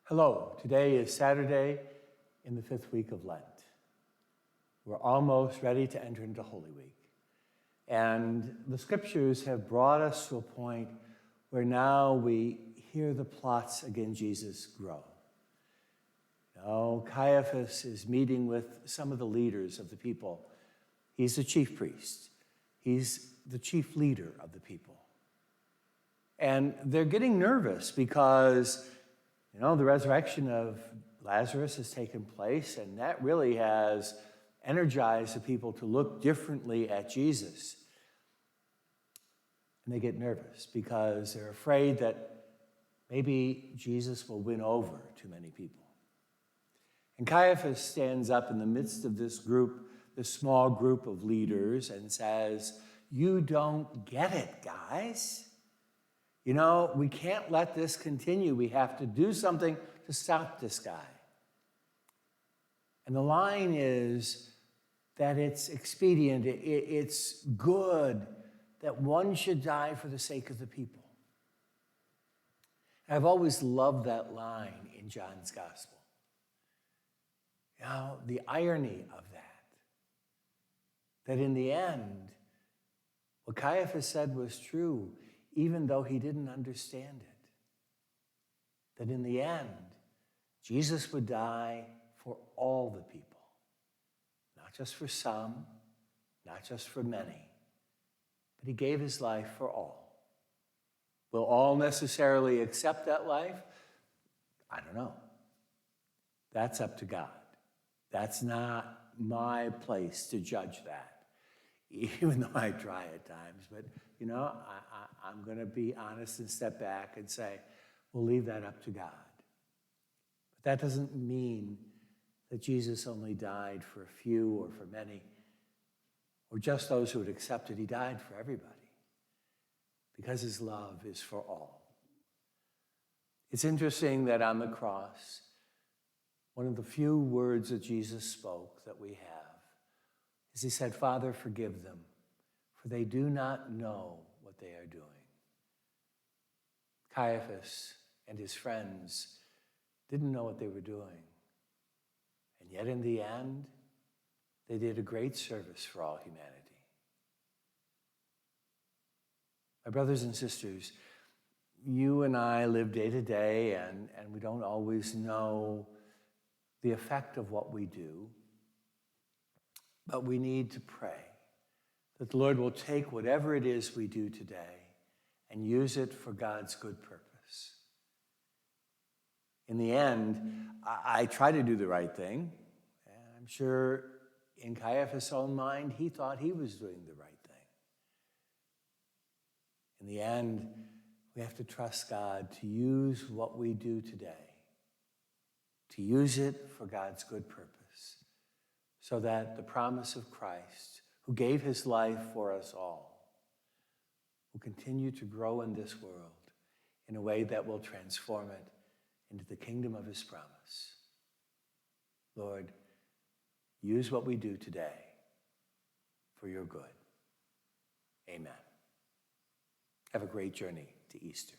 Hello, today is Saturday in the fifth week of Lent. We're almost ready to enter into Holy Week. And the scriptures have brought us to a point where now we hear the plots against Jesus grow. Now, Caiaphas is meeting with some of the leaders of the people. He's the chief priest. He's the chief leader of the people. And they're getting nervous because the resurrection of Lazarus has taken place, and that really has energized the people to look differently at Jesus. And they get nervous because they're afraid that maybe Jesus will win over too many people. And Caiaphas stands up in the midst of this group, this small group of leaders, and says, "You don't get it, guys. We can't let this continue. We have to do something to stop this guy." And the line is that it's expedient, it's good that one should die for the sake of the people. I've always loved that line in John's gospel. The irony of that in the end, what Caiaphas said was true, even though he didn't understand it. That in the end, Jesus would die for all the people, not just for some, not just for many, but he gave his life for all. Will all necessarily accept that life? I don't know. That's up to God. That's not my place to judge that, even though I try at times. But, I'm going to be honest and step back and say, we'll leave that up to God. But that doesn't mean that Jesus only died for a few or for many, or just those who would accept it. He died for everybody because his love is for all. It's interesting that on the cross, one of the few words that Jesus spoke that we have is he said, "Father, forgive them, for they do not know what they are doing." Caiaphas and his friends didn't know what they were doing. And yet in the end, they did a great service for all humanity. My brothers and sisters, you and I live day to day, and we don't always know the effect of what we do. But we need to pray that the Lord will take whatever it is we do today and use it for God's good purpose. In the end, I try to do the right thing. And I'm sure in Caiaphas' own mind, he thought he was doing the right thing. In the end, we have to trust God to use what we do today, to use it for God's good purpose, so that the promise of Christ, who gave his life for us all, will continue to grow in this world in a way that will transform it into the kingdom of his promise. Lord, use what we do today for your good. Amen. Have a great journey to Easter.